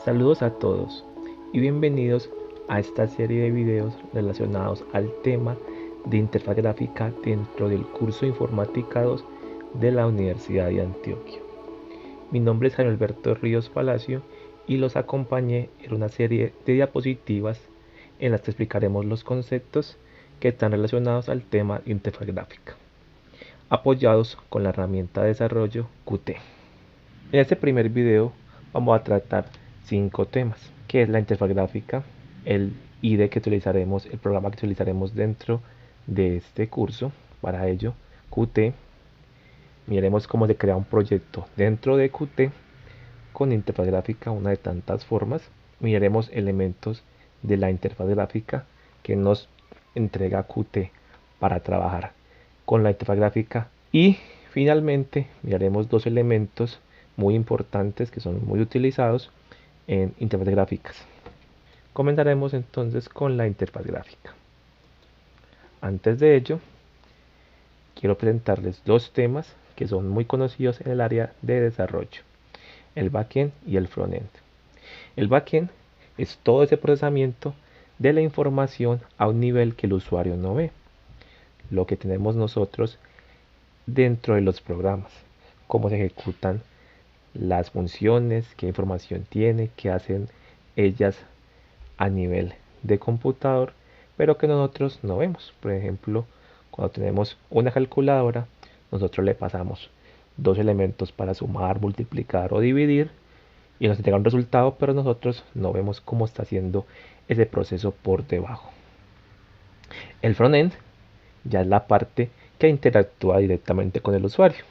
Saludos a todos y bienvenidos a esta serie de videos relacionados al tema de interfaz gráfica dentro del curso Informática 2 de la Universidad de Antioquia. Mi nombre es Jaime Alberto Ríos Palacio y los acompañé en una serie de diapositivas en las que explicaremos los conceptos que están relacionados al tema de interfaz gráfica, apoyados con la herramienta de desarrollo Qt. En este primer video vamos a tratar 5 temas, que es la interfaz gráfica, el IDE que utilizaremos, el programa que utilizaremos dentro de este curso. Para ello, Qt. Miraremos cómo se crea un proyecto dentro de Qt con interfaz gráfica, una de tantas formas. Miraremos elementos de la interfaz gráfica que nos entrega Qt para trabajar con la interfaz gráfica. Y finalmente miraremos dos elementos muy importantes que son muy utilizados en interfaces gráficas. Comenzaremos entonces con la interfaz gráfica. Antes de ello, quiero presentarles dos temas que son muy conocidos en el área de desarrollo: el backend y el frontend. El backend es todo ese procesamiento de la información a un nivel que el usuario no ve, lo que tenemos nosotros dentro de los programas, cómo se ejecutan las funciones, qué información tiene, qué hacen ellas a nivel de computador, pero que nosotros no vemos. Por ejemplo, cuando tenemos una calculadora, nosotros le pasamos dos elementos para sumar, multiplicar o dividir y nos entrega un resultado, pero nosotros no vemos cómo está haciendo ese proceso por debajo. El frontend ya es la parte que interactúa directamente con el usuario.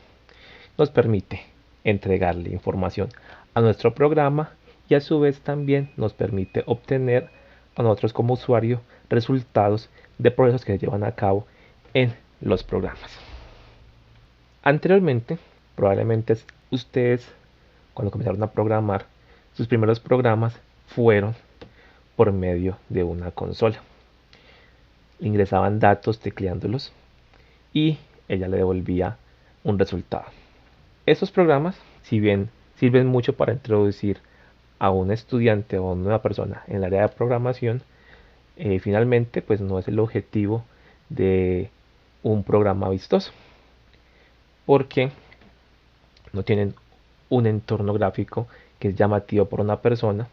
Nos permite entregarle información a nuestro programa y a su vez también nos permite obtener a nosotros como usuario resultados de procesos que se llevan a cabo en los programas. Anteriormente, probablemente ustedes, cuando comenzaron a programar, sus primeros programas fueron por medio de una consola. Ingresaban datos tecleándolos y ella le devolvía un resultado. Estos programas, si bien sirven mucho para introducir a un estudiante o a una nueva persona en el área de programación, finalmente pues no es el objetivo de un programa vistoso, porque no tienen un entorno gráfico que es llamativo por una persona.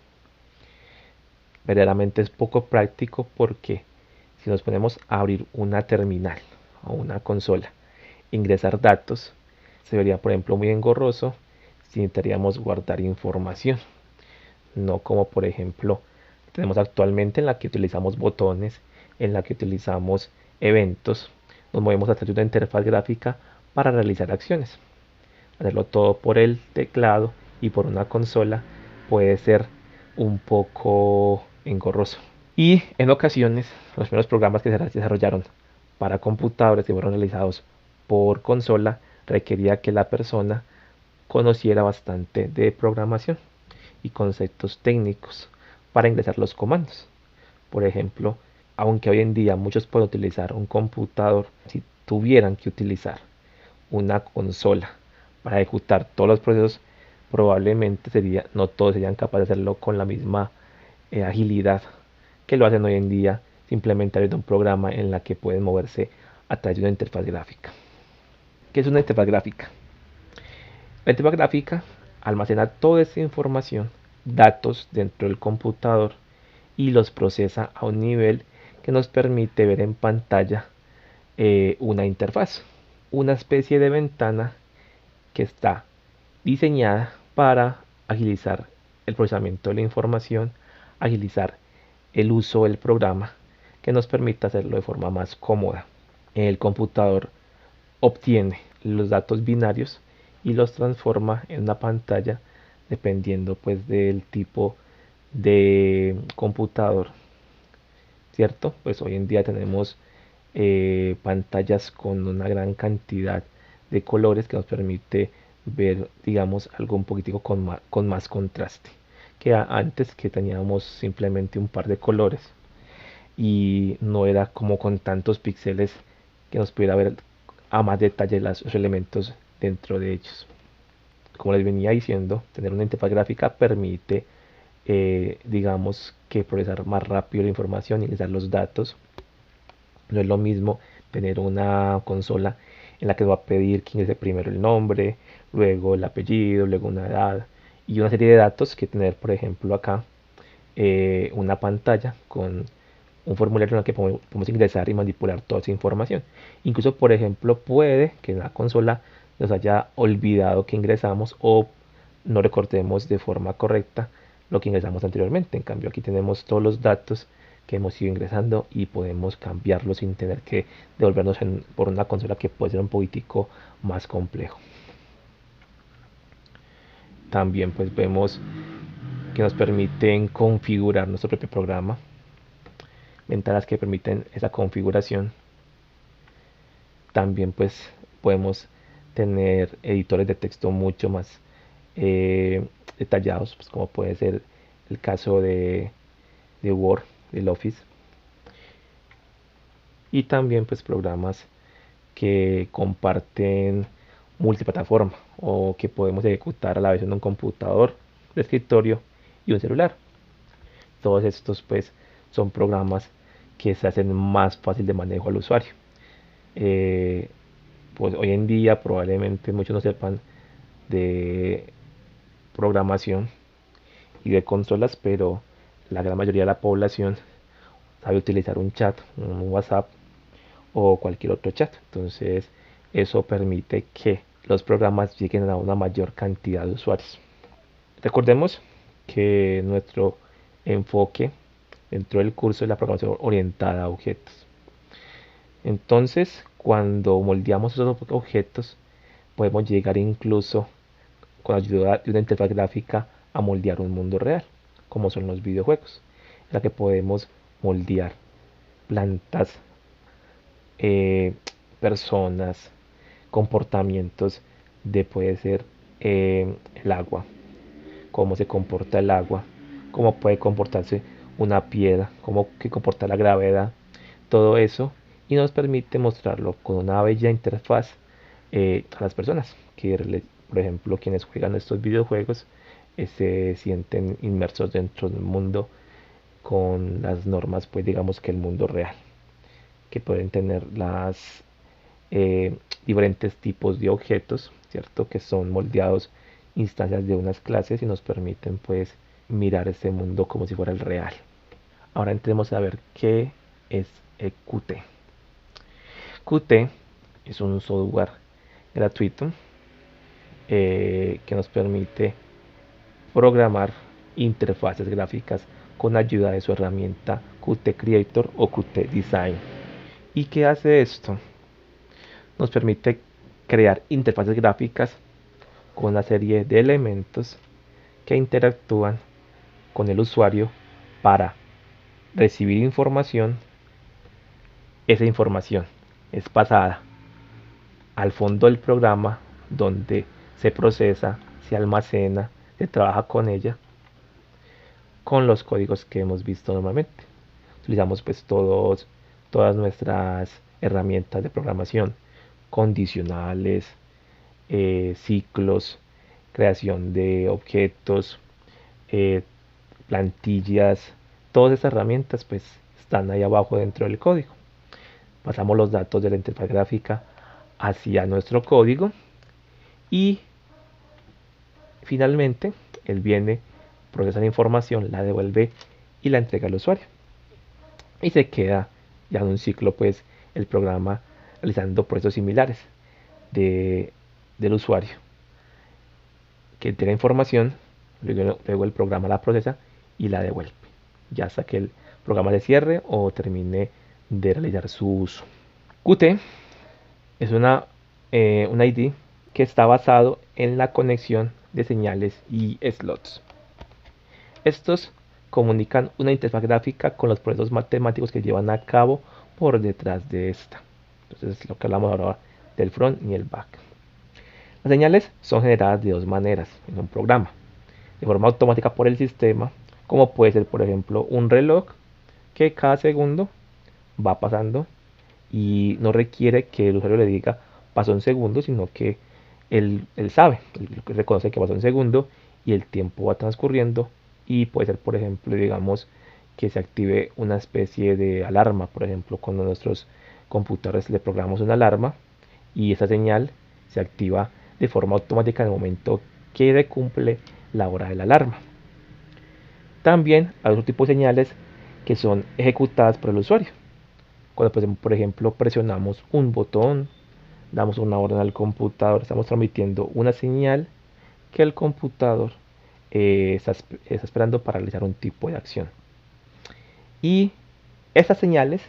Verdaderamente es poco práctico, porque si nos ponemos a abrir una terminal o una consola, ingresar datos, se vería por ejemplo muy engorroso si necesitaríamos guardar información, no como por ejemplo tenemos actualmente, en la que utilizamos botones, en la que utilizamos eventos, nos movemos a través de una interfaz gráfica para realizar acciones. Hacerlo todo por el teclado y por una consola puede ser un poco engorroso. Y en ocasiones los primeros programas que se desarrollaron para computadores que fueron realizados por consola requería que la persona conociera bastante de programación y conceptos técnicos para ingresar los comandos. Por ejemplo, aunque hoy en día muchos pueden utilizar un computador, si tuvieran que utilizar una consola para ejecutar todos los procesos, probablemente no todos serían capaces de hacerlo con la misma agilidad que lo hacen hoy en día, simplemente abriendo un programa en la que pueden moverse a través de una interfaz gráfica. ¿Qué es una interfaz gráfica? La interfaz gráfica almacena toda esta información, datos dentro del computador, y los procesa a un nivel que nos permite ver en pantalla una interfaz, una especie de ventana que está diseñada para agilizar el procesamiento de la información, agilizar el uso del programa, que nos permita hacerlo de forma más cómoda. El computador obtiene los datos binarios y los transforma en una pantalla dependiendo pues del tipo de computador, ¿cierto? Pues hoy en día tenemos pantallas con una gran cantidad de colores que nos permite ver, digamos, algo un poquitico con más contraste que antes, que teníamos simplemente un par de colores. y no era como con tantos píxeles que nos pudiera ver a más detalle los elementos dentro de ellos. Como les venía diciendo, tener una interfaz gráfica permite, digamos, que procesar más rápido la información, ingresar los datos. No es lo mismo tener una consola en la que nos va a pedir que ingrese primero el nombre, luego el apellido, luego una edad y una serie de datos, que tener, por ejemplo, acá una pantalla con un formulario en el que podemos ingresar y manipular toda esa información. Incluso, por ejemplo, puede que en la consola nos haya olvidado que ingresamos o no recordemos de forma correcta lo que ingresamos anteriormente. En cambio, aquí tenemos todos los datos que hemos ido ingresando y podemos cambiarlos sin tener que devolvernos por una consola que puede ser un poquitico más complejo. También pues vemos que nos permiten configurar nuestro propio programa, ventanas que permiten esa configuración. También pues podemos tener editores de texto mucho más detallados, pues como puede ser el caso de Word, del Office. Y también pues programas que comparten multiplataforma o que podemos ejecutar a la vez en un computador de escritorio y un celular. Todos estos pues son programas que se hacen más fácil de manejo al usuario. Eh, pues hoy en día probablemente muchos no sepan de programación y de consolas, pero la gran mayoría de la población sabe utilizar un chat, un WhatsApp o cualquier otro chat. Entonces eso permite que los programas lleguen a una mayor cantidad de usuarios. Recordemos que nuestro enfoque dentro del curso es la programación orientada a objetos. Entonces, cuando moldeamos esos objetos, podemos llegar incluso con ayuda de una interfaz gráfica a moldear un mundo real, como son los videojuegos, en la que podemos moldear plantas, eh, personas, comportamientos de puede ser el agua, cómo se comporta el agua, cómo puede comportarse una piedra, cómo que comporta la gravedad, todo eso, y nos permite mostrarlo con una bella interfaz a las personas que, por ejemplo, quienes juegan estos videojuegos se sienten inmersos dentro de un mundo con las normas, pues digamos que el mundo real, que pueden tener las diferentes tipos de objetos, ¿cierto? Que son moldeados instancias de unas clases y nos permiten pues mirar este mundo como si fuera el real. Ahora entremos a ver qué es Qt. Qt es un software gratuito que nos permite programar interfaces gráficas con ayuda de su herramienta Qt Creator o Qt Design. ¿Y qué hace esto? Nos permite crear interfaces gráficas con una serie de elementos que interactúan con el usuario para recibir información. Esa información es pasada al fondo del programa donde se procesa, se almacena, se trabaja con ella con los códigos que hemos visto normalmente. Utilizamos pues todas nuestras herramientas de programación, condicionales, ciclos, creación de objetos, eh, plantillas, todas esas herramientas pues están ahí abajo dentro del código. Pasamos los datos de la interfaz gráfica hacia nuestro código y finalmente él viene, procesa la información, la devuelve y la entrega al usuario. Y se queda ya en un ciclo pues el programa realizando procesos similares del usuario que entrega información, luego el programa la procesa y la devuelve, ya hasta que el programa se cierre o termine de realizar su uso. Qt es un ID que está basado en la conexión de señales y slots. Estos comunican una interfaz gráfica con los procesos matemáticos que llevan a cabo por detrás de esta. Entonces, lo que hablamos ahora del front y el back. Las señales son generadas de dos maneras en un programa: de forma automática por el sistema, como puede ser por ejemplo un reloj que cada segundo va pasando y no requiere que el usuario le diga pasó un segundo, sino que él sabe, él reconoce que pasó un segundo y el tiempo va transcurriendo y puede ser, por ejemplo, digamos, que se active una especie de alarma, por ejemplo, cuando nuestros computadores le programamos una alarma y esa señal se activa de forma automática en el momento que cumple la hora de la alarma. También hay otro tipo de señales que son ejecutadas por el usuario. Cuando, por ejemplo, presionamos un botón, damos una orden al computador, estamos transmitiendo una señal que el computador está esperando para realizar un tipo de acción. Y estas señales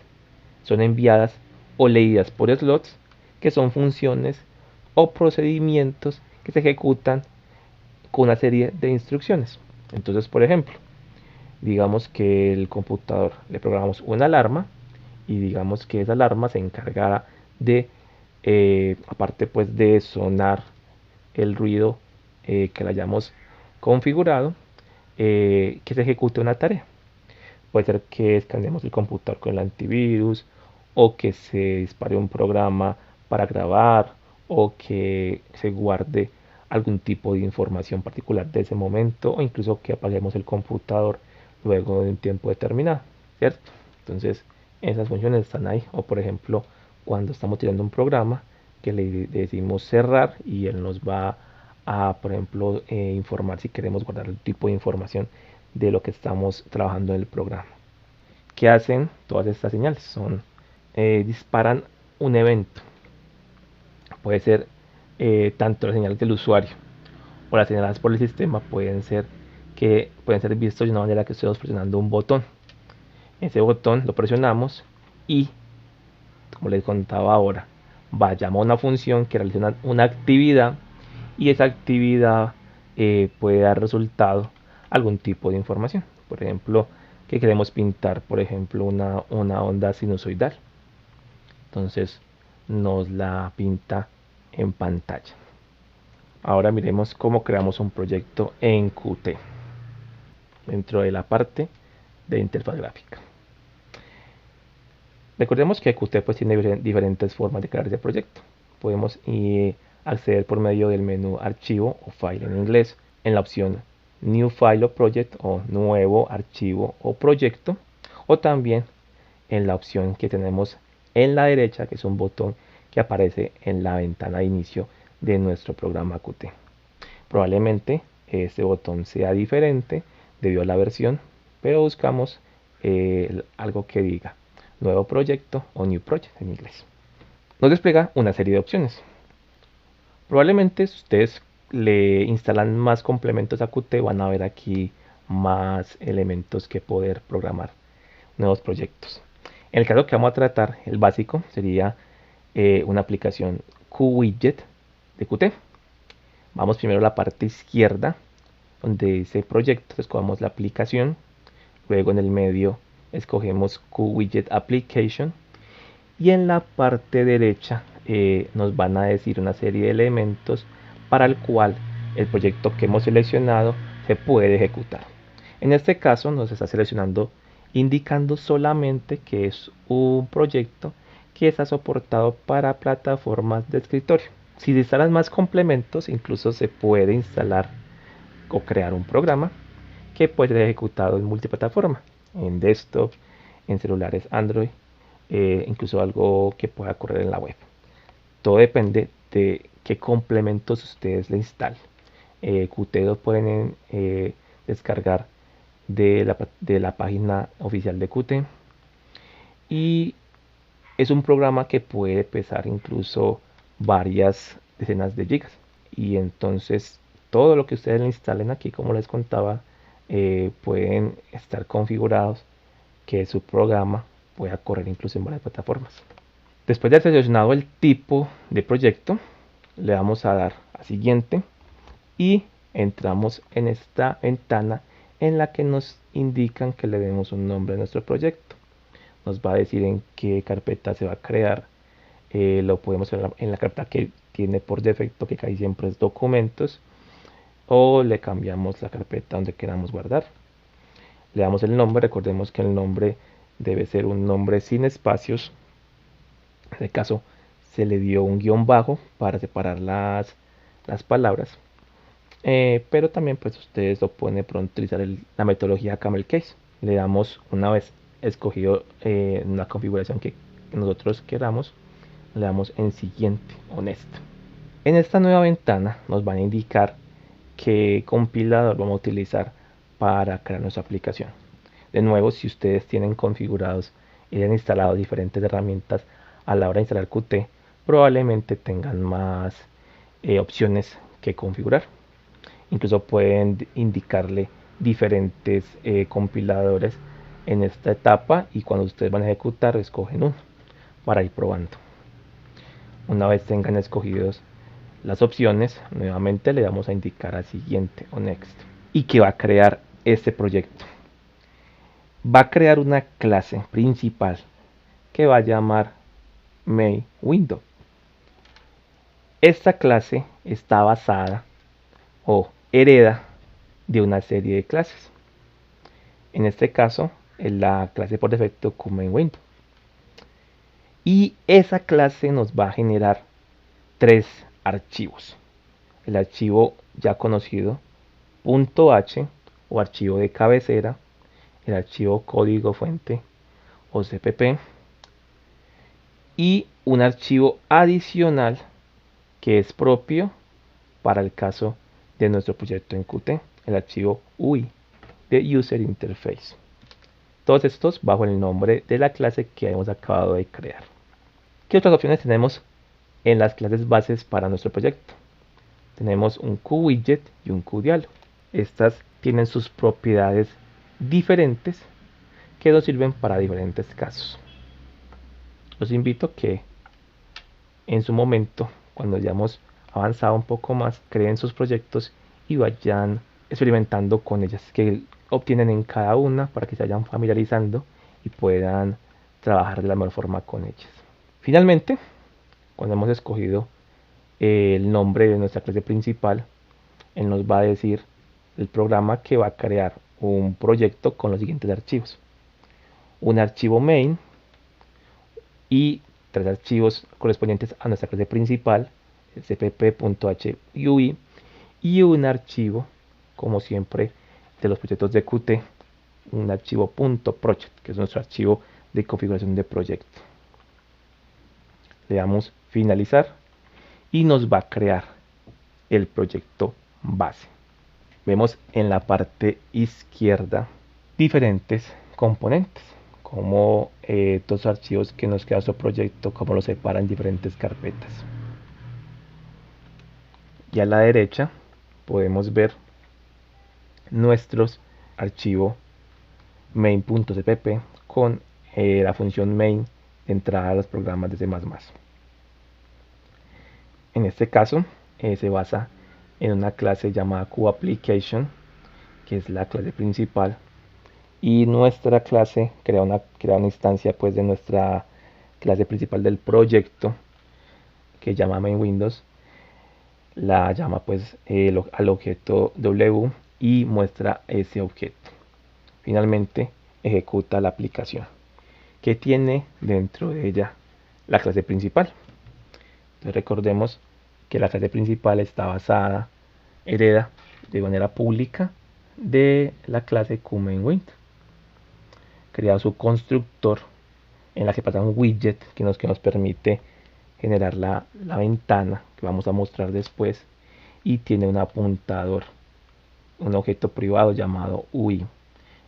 son enviadas o leídas por slots, que son funciones o procedimientos que se ejecutan con una serie de instrucciones. Entonces, por ejemplo, digamos que el computador le programamos una alarma y digamos que esa alarma se encargará de, aparte pues de sonar el ruido que le hayamos configurado, que se ejecute una tarea. Puede ser que escaneemos el computador con el antivirus, o que se dispare un programa para grabar, o que se guarde algún tipo de información particular de ese momento, o incluso que apaguemos el computador luego de un tiempo determinado, ¿cierto? Entonces, esas funciones están ahí. O por ejemplo, cuando estamos tirando un programa que le decimos cerrar y él nos va a, por ejemplo, informar si queremos guardar el tipo de información de lo que estamos trabajando en el programa. ¿Qué hacen todas estas señales? Disparan un evento. Puede ser tanto las señales del usuario o las señaladas por el sistema pueden ser vistos de una manera que estemos presionando un botón. Ese botón lo presionamos y, como les contaba ahora, va a llamar a una función que realiza una actividad, y esa actividad puede dar resultado algún tipo de información. Por ejemplo, que queremos pintar, por ejemplo, una onda sinusoidal. Entonces nos la pinta en pantalla. Ahora miremos cómo creamos un proyecto en Qt dentro de la parte de interfaz gráfica. Recordemos que Qt pues tiene diferentes formas de crear ese proyecto. Podemos acceder por medio del menú archivo o file en inglés, en la opción New File o Project o nuevo archivo o proyecto, o también en la opción que tenemos en la derecha, que es un botón que aparece en la ventana de inicio de nuestro programa Qt. Probablemente este botón sea diferente debido a la versión, pero buscamos algo que diga nuevo proyecto o new project en inglés. Nos despliega una serie de opciones. Probablemente si ustedes le instalan más complementos a Qt, van a ver aquí más elementos que poder programar nuevos proyectos. En el caso que vamos a tratar, el básico sería una aplicación QWidget de Qt. Vamos primero a la parte izquierda donde dice proyecto, escogemos la aplicación, luego en el medio escogemos QWidget Application y en la parte derecha nos van a decir una serie de elementos para el cual el proyecto que hemos seleccionado se puede ejecutar. En este caso nos está seleccionando indicando solamente que es un proyecto que está soportado para plataformas de escritorio. Si instalan más complementos, incluso se puede instalar o crear un programa que puede ser ejecutado en multiplataforma, en desktop, en celulares Android, incluso algo que pueda correr en la web. Todo depende de qué complementos ustedes le instalen. Qt lo pueden descargar de la página oficial de Qt, y es un programa que puede pesar incluso varias decenas de gigas, y entonces todo lo que ustedes le instalen aquí, como les contaba, pueden estar configurados que su programa pueda correr incluso en varias plataformas. Después de haber seleccionado el tipo de proyecto, le vamos a dar a siguiente y entramos en esta ventana en la que nos indican que le demos un nombre a nuestro proyecto. Nos va a decir en qué carpeta se va a crear. Lo podemos hacer en la carpeta que tiene por defecto, que casi siempre es documentos, o le cambiamos la carpeta donde queramos guardar. Le damos el nombre. Recordemos que el nombre debe ser un nombre sin espacios. En este caso se le dio un guión bajo para separar las palabras. Pero también pues ustedes lo pueden de pronto utilizar la metodología Camel Case. Le damos, una vez escogido una configuración que nosotros queramos, le damos en siguiente o next. En esta nueva ventana nos van a indicar qué compilador vamos a utilizar para crear nuestra aplicación. De nuevo, si ustedes tienen configurados y han instalado diferentes herramientas a la hora de instalar Qt, probablemente tengan más opciones que configurar. Incluso pueden indicarle diferentes compiladores en esta etapa, y cuando ustedes van a ejecutar escogen uno para ir probando. Una vez tengan escogidos las opciones, nuevamente le damos a indicar a siguiente o next. ¿Y qué va a crear este proyecto? Va a crear una clase principal que va a llamar main window. Esta clase está basada o hereda de una serie de clases. En este caso es la clase por defecto como main window. Y esa clase nos va a generar tres archivos. El archivo ya conocido .h o archivo de cabecera, el archivo código fuente o CPP, y un archivo adicional que es propio para el caso de nuestro proyecto en Qt, el archivo UI de User Interface. Todos estos bajo el nombre de la clase que hemos acabado de crear. ¿Qué otras opciones tenemos en las clases bases para nuestro proyecto? Tenemos un QWidget y un QDialog. Estas tienen sus propiedades diferentes que nos sirven para diferentes casos. Los invito a que en su momento, cuando hayamos avanzado un poco más, creen sus proyectos y vayan experimentando con ellas, que obtienen en cada una, para que se vayan familiarizando y puedan trabajar de la mejor forma con ellas. Finalmente, cuando hemos escogido el nombre de nuestra clase principal, él nos va a decir el programa que va a crear un proyecto con los siguientes archivos: un archivo main y tres archivos correspondientes a nuestra clase principal, cpp.hui, y un archivo, como siempre de los proyectos de Qt, un archivo .project, que es nuestro archivo de configuración de proyecto. Le damos finalizar y nos va a crear el proyecto base. Vemos en la parte izquierda diferentes componentes, como todos los archivos que nos queda nuestro proyecto, como los separa en diferentes carpetas. Y a la derecha podemos ver nuestros archivos main.cpp con la función main de entrada a los programas de C++. En este caso se basa en una clase llamada QApplication, que es la clase principal, y nuestra clase crea una instancia pues de nuestra clase principal del proyecto, que llama main windows, la llama pues al objeto W y muestra ese objeto. Finalmente ejecuta la aplicación que tiene dentro de ella la clase principal. Entonces recordemos que la clase principal está basada, hereda de manera pública de la clase QMainWindow. Crea su constructor en la que pasa un widget que nos permite generar la ventana que vamos a mostrar después, y tiene un apuntador, un objeto privado llamado UI.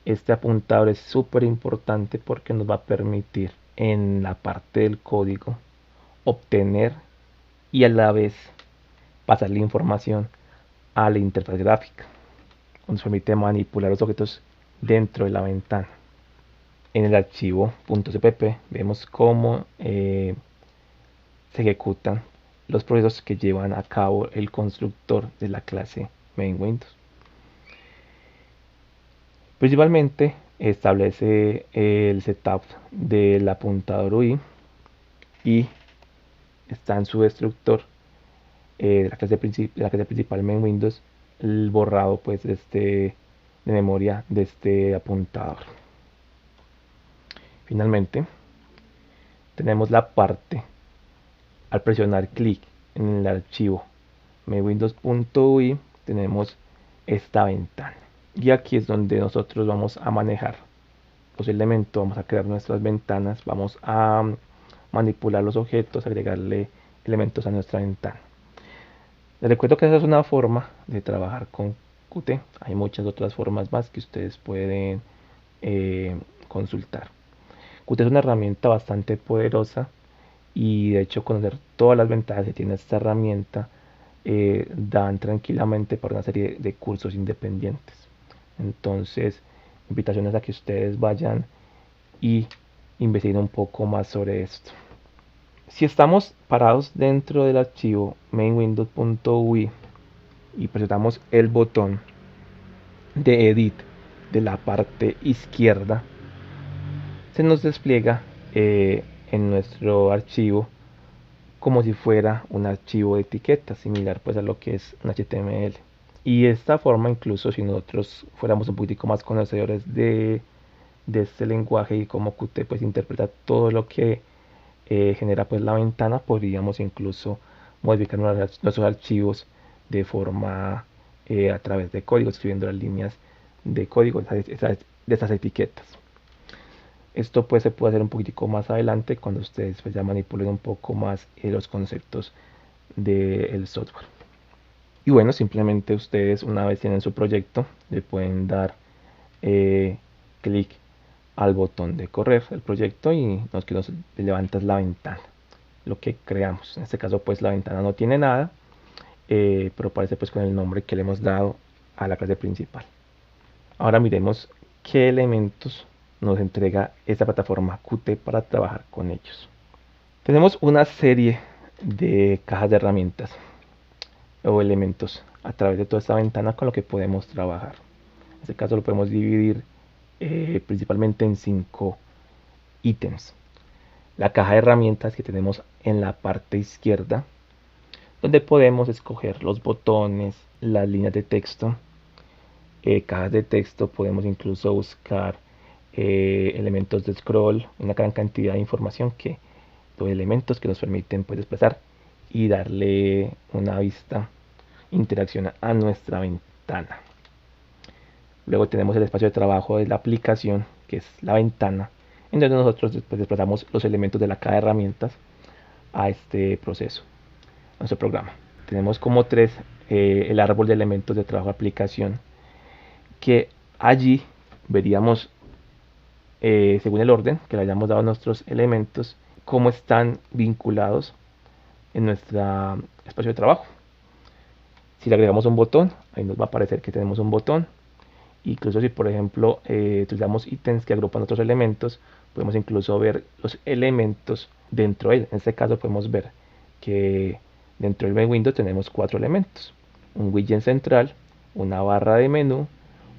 Este apuntador es súper importante porque nos va a permitir en la parte del código obtener y a la vez pasar la información a la interfaz gráfica. Nos permite manipular los objetos dentro de la ventana. En el archivo .cpp vemos cómo se ejecutan los procesos que llevan a cabo el constructor de la clase main windows. Principalmente establece el setup del apuntador UI y está en su destructor de la clase principal main windows el borrado pues de memoria de este apuntador. Finalmente, tenemos la parte al presionar clic en el archivo mewindows.ui, tenemos esta ventana. Y aquí es donde nosotros vamos a manejar los elementos, vamos a crear nuestras ventanas, vamos a manipular los objetos, agregarle elementos a nuestra ventana. Les recuerdo que esa es una forma de trabajar con Qt. Hay muchas otras formas más que ustedes pueden consultar. Qt es una herramienta bastante poderosa y de hecho conocer todas las ventajas que tiene esta herramienta dan tranquilamente para una serie de cursos independientes. Entonces, invitaciones a que ustedes vayan y investiguen un poco más sobre esto. Si estamos parados dentro del archivo mainwindows.ui y presionamos el botón de edit de la parte izquierda, se nos despliega en nuestro archivo como si fuera un archivo de etiquetas, similar pues a lo que es un HTML. Y de esta forma, incluso si nosotros fuéramos un poquitico más conocedores de este lenguaje y cómo Qt pues interpreta todo lo que genera pues la ventana, podríamos incluso modificar nuestros archivos de forma a través de código, escribiendo las líneas de código de estas etiquetas. Esto pues se puede hacer un poquitico más adelante cuando ustedes pues ya manipulen un poco más los conceptos del software. Y bueno, simplemente ustedes una vez tienen su proyecto le pueden dar clic al botón de correr el proyecto y nos levanta la ventana, lo que creamos. En este caso pues la ventana no tiene nada, pero aparece pues con el nombre que le hemos dado a la clase principal. Ahora miremos qué elementos nos entrega esta plataforma Qt para trabajar con ellos. Tenemos una serie de cajas de herramientas o elementos a través de toda esta ventana con lo que podemos trabajar. En este caso lo podemos dividir principalmente en 5 ítems. La caja de herramientas que tenemos en la parte izquierda, donde podemos escoger los botones, las líneas de texto, cajas de texto, podemos incluso buscar elementos de scroll, una gran cantidad de información los elementos que nos permiten pues desplazar y darle una vista, interacción a nuestra ventana. Luego tenemos el espacio de trabajo de la aplicación, que es la ventana, en donde nosotros después desplazamos los elementos de la caja de herramientas a este proceso, a nuestro programa. Tenemos como 3 el árbol de elementos de trabajo de aplicación, que allí veríamos según el orden que le hayamos dado a nuestros elementos, cómo están vinculados en nuestro espacio de trabajo. Si le agregamos un botón, ahí nos va a aparecer que tenemos un botón. Incluso si por ejemplo utilizamos ítems que agrupan otros elementos, podemos incluso ver los elementos dentro de él. En este caso podemos ver que dentro del main window tenemos 4 elementos: un widget central, una barra de menú,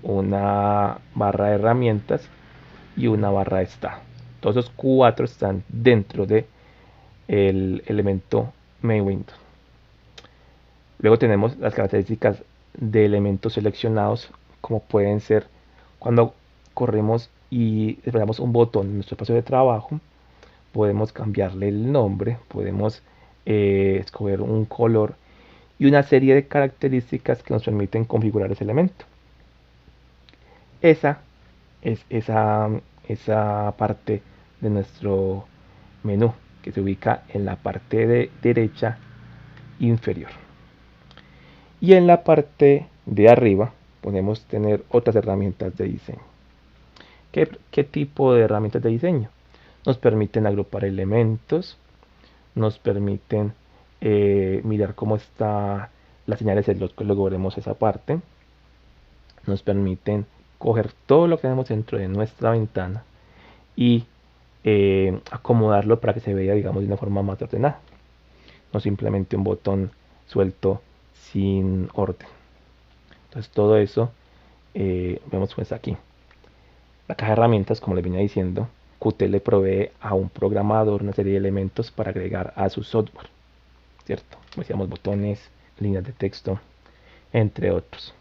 una barra de herramientas y una barra de estado. Todos esos 4 están dentro de el elemento main window. Luego tenemos las características de elementos seleccionados, como pueden ser cuando corremos y desplazamos un botón en nuestro espacio de trabajo, podemos cambiarle el nombre, podemos escoger un color y una serie de características que nos permiten configurar ese elemento. Esa es esa parte de nuestro menú que se ubica en la parte de derecha inferior. Y en la parte de arriba podemos tener otras herramientas de diseño. ¿Qué tipo de herramientas de diseño? Nos permiten agrupar elementos, nos permiten mirar cómo está las señales de slot, que luego veremos esa parte. Nos permiten coger todo lo que tenemos dentro de nuestra ventana y acomodarlo para que se vea, digamos, de una forma más ordenada, no simplemente un botón suelto sin orden. Entonces todo eso vemos pues aquí. La caja de herramientas, como les venía diciendo, Qt le provee a un programador una serie de elementos para agregar a su software, ¿cierto? Como decíamos, botones, líneas de texto, entre otros.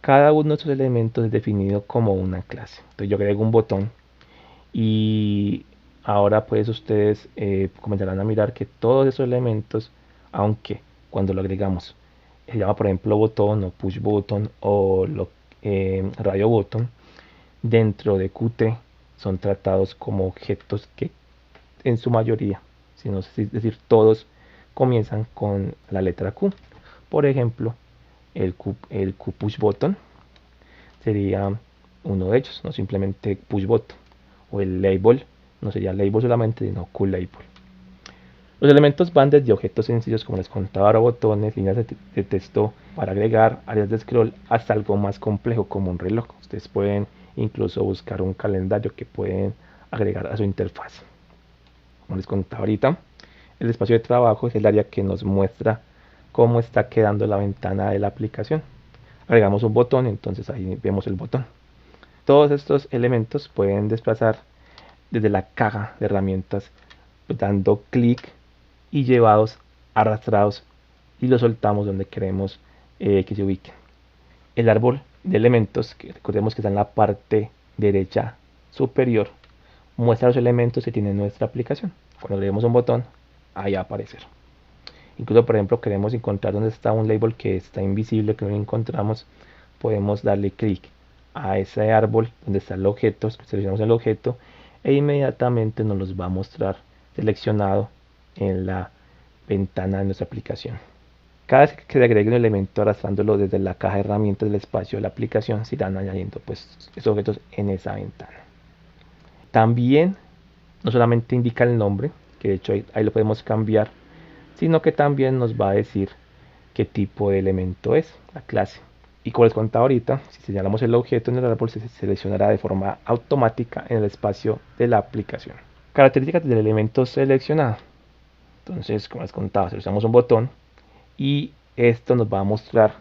Cada uno de estos elementos es definido como una clase. Entonces yo agrego un botón Y ahora pues ustedes comenzarán a mirar que todos esos elementos, aunque cuando lo agregamos se llama por ejemplo botón o push button o radio button, dentro de Qt son tratados como objetos que en su mayoría, si no es decir todos, comienzan con la letra Q. Por ejemplo, el Q push button sería uno de ellos, no simplemente push button. O el label no sería label solamente, sino Q label. Los elementos van desde objetos sencillos como les contaba, ahora botones, líneas de texto para agregar, áreas de scroll, hasta algo más complejo como un reloj. Ustedes pueden incluso buscar un calendario que pueden agregar a su interfaz. Como les contaba ahorita, el espacio de trabajo es el área que nos muestra cómo está quedando la ventana de la aplicación. Agregamos un botón, entonces ahí vemos el botón. Todos estos elementos pueden desplazar desde la caja de herramientas dando clic y llevados, arrastrados y los soltamos donde queremos que se ubiquen. El árbol de elementos, que recordemos que está en la parte derecha superior, muestra los elementos que tiene nuestra aplicación. Cuando le demos un botón, ahí va a aparecer. Incluso, por ejemplo, queremos encontrar dónde está un label que está invisible, que no lo encontramos, podemos darle clic a ese árbol donde está el objeto, seleccionamos el objeto e inmediatamente nos los va a mostrar seleccionado en la ventana de nuestra aplicación. Cada vez que se agregue un elemento arrastrándolo desde la caja de herramientas del espacio de la aplicación, se irán añadiendo pues esos objetos en esa ventana. También no solamente indica el nombre, que de hecho ahí lo podemos cambiar, sino que también nos va a decir qué tipo de elemento es, la clase. Y como les contaba ahorita, si señalamos el objeto en el árbol, se seleccionará de forma automática en el espacio de la aplicación. Características del elemento seleccionado. Entonces, como les contaba, seleccionamos un botón y esto nos va a mostrar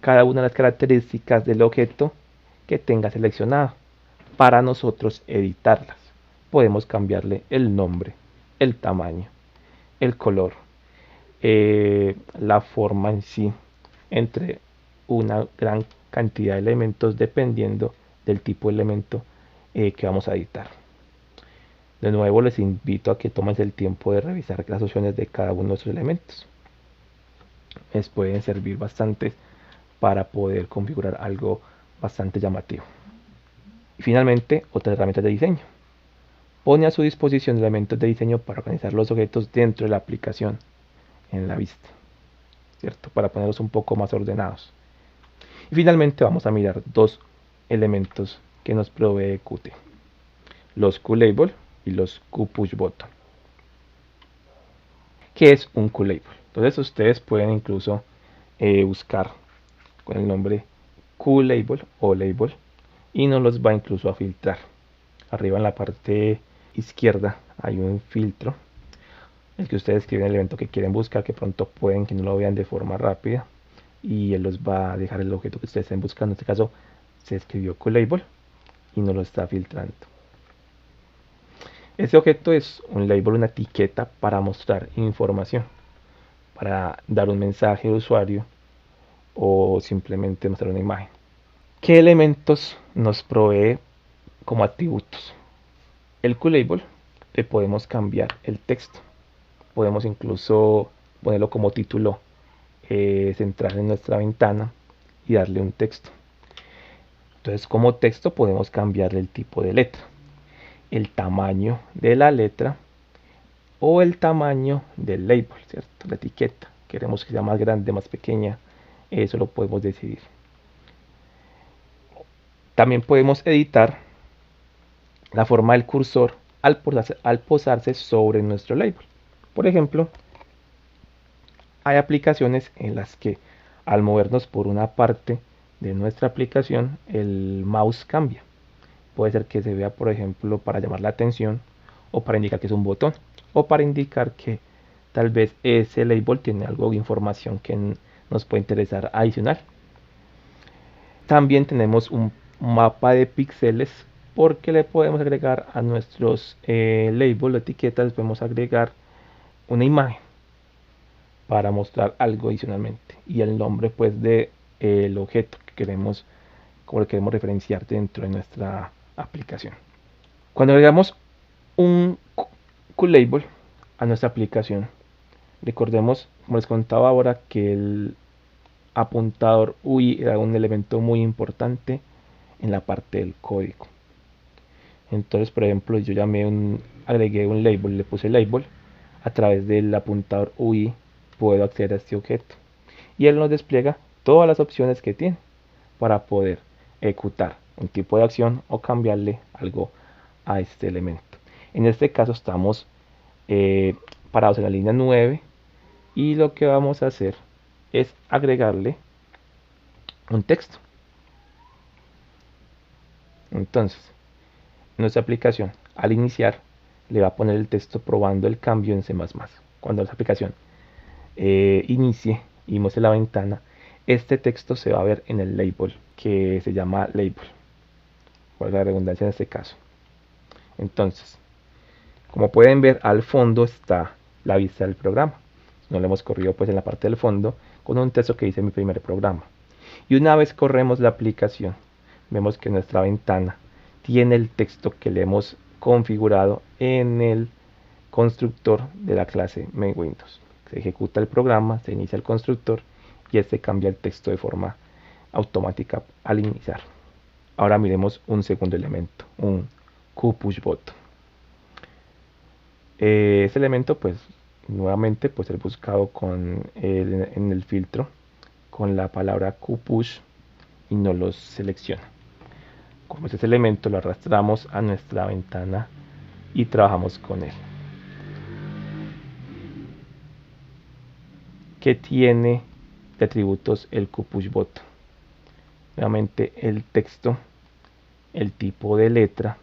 cada una de las características del objeto que tenga seleccionado para nosotros editarlas. Podemos cambiarle el nombre, el tamaño, el color, la forma en sí, entre una gran cantidad de elementos dependiendo del tipo de elemento que vamos a editar. De nuevo les invito a que tomen el tiempo de revisar las opciones de cada uno de estos elementos. Les pueden servir bastante para poder configurar algo bastante llamativo. Y finalmente, otras herramientas de diseño. Pone a su disposición elementos de diseño para organizar los objetos dentro de la aplicación en la vista, ¿cierto? Para ponerlos un poco más ordenados. Y finalmente vamos a mirar dos elementos que nos provee Qt. Los QLabel y los QPushButton. ¿Qué es un QLabel? Entonces ustedes pueden incluso buscar con el nombre QLabel o label y nos los va incluso a filtrar. Arriba en la parte izquierda hay un filtro, el que ustedes escriben el elemento que quieren buscar, que pronto pueden que no lo vean de forma rápida y él los va a dejar el objeto que ustedes estén buscando. En este caso se escribió QLabel y nos lo está filtrando. Ese objeto es un label, una etiqueta para mostrar información, para dar un mensaje al usuario o simplemente mostrar una imagen. ¿Qué elementos nos provee como atributos? El QLabel le podemos cambiar el texto, podemos incluso ponerlo como título central en nuestra ventana y darle un texto. Entonces como texto podemos cambiarle el tipo de letra, el tamaño de la letra o el tamaño del label, ¿cierto? La etiqueta. Queremos que sea más grande, más pequeña, eso lo podemos decidir. También podemos editar la forma del cursor al posarse sobre nuestro label. Por ejemplo, hay aplicaciones en las que al movernos por una parte de nuestra aplicación el mouse cambia. Puede ser que se vea, por ejemplo, para llamar la atención o para indicar que es un botón o para indicar que tal vez ese label tiene algo de información que nos puede interesar adicional. También tenemos un mapa de píxeles porque le podemos agregar a nuestros labels o etiquetas, podemos agregar una imagen para mostrar algo adicionalmente y el nombre pues de el objeto que queremos, como lo queremos referenciar dentro de nuestra aplicación. Cuando agregamos un QLabel a nuestra aplicación, recordemos, como les contaba ahora, que el apuntador UI era un elemento muy importante en la parte del código. Entonces, por ejemplo, yo agregué un label, le puse label, a través del apuntador UI puedo acceder a este objeto y él nos despliega todas las opciones que tiene para poder ejecutar un tipo de acción o cambiarle algo a este elemento. En este caso estamos parados en la línea 9 y lo que vamos a hacer es agregarle un texto. Entonces, nuestra aplicación al iniciar le va a poner el texto probando el cambio en C++. Cuando la aplicación inicie y muestre la ventana, este texto se va a ver en el label que se llama label, por la redundancia en este caso. Entonces, como pueden ver, al fondo está la vista del programa. Nos lo hemos corrido pues en la parte del fondo con un texto que dice mi primer programa. Y una vez corremos la aplicación, vemos que nuestra ventana tiene el texto que le hemos configurado en el constructor de la clase MainWindows. Se ejecuta el programa, se inicia el constructor y este cambia el texto de forma automática al iniciar. Ahora miremos un segundo elemento, un QPushButton. Este elemento pues nuevamente pues es buscado en el filtro con la palabra QPush y no los selecciona. Como este elemento lo arrastramos a nuestra ventana y trabajamos con él. ¿Qué tiene de atributos el QPushButton? Nuevamente el texto, el tipo de letra,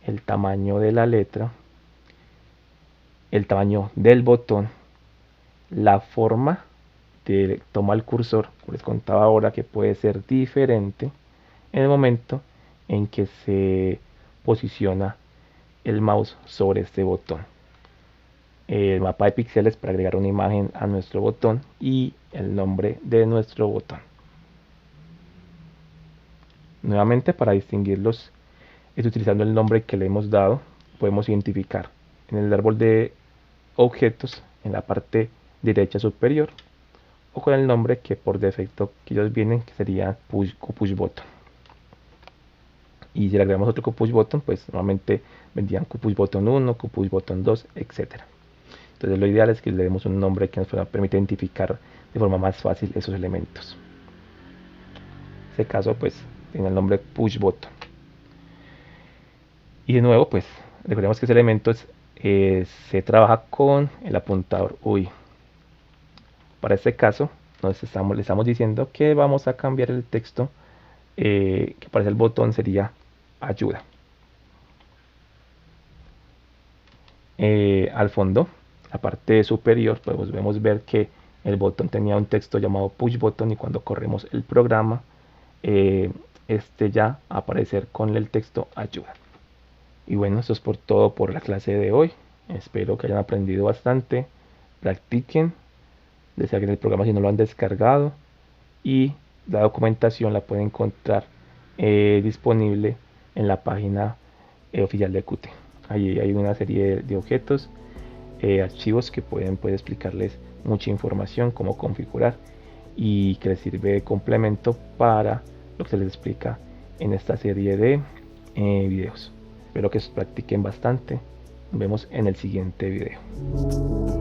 el tamaño de la letra, el tamaño del botón, la forma de toma el cursor, como les contaba ahora, que puede ser diferente en el momento en que se posiciona el mouse sobre este botón. El mapa de píxeles para agregar una imagen a nuestro botón y el nombre de nuestro botón. Nuevamente, para distinguirlos es utilizando el nombre que le hemos dado. Podemos identificar en el árbol de objetos en la parte derecha superior o con el nombre que por defecto que ellos vienen, que sería QPushButton. Y si le agregamos otro QPushButton, pues normalmente vendrían QPushButton 1, QPushButton 2, etc. Entonces lo ideal es que le demos un nombre que nos permita identificar de forma más fácil esos elementos. En este caso pues tiene el nombre PushButton. Y de nuevo pues recordemos que ese elemento se trabaja con el apuntador UI. Para este caso le estamos diciendo que vamos a cambiar el texto que aparece el botón sería ayuda. Al fondo, la parte superior, podemos ver que el botón tenía un texto llamado PushButton y cuando corremos el programa, este ya aparecer con el texto ayuda. Y bueno, eso es por todo por la clase de hoy. Espero que hayan aprendido bastante. Practiquen, descarguen el programa si no lo han descargado y la documentación la pueden encontrar disponible en la página oficial de Qt. Allí hay una serie de objetos, archivos que pueden explicarles mucha información, cómo configurar y que les sirve de complemento para lo que se les explica en esta serie de videos. Espero que practiquen bastante. Nos vemos en el siguiente video.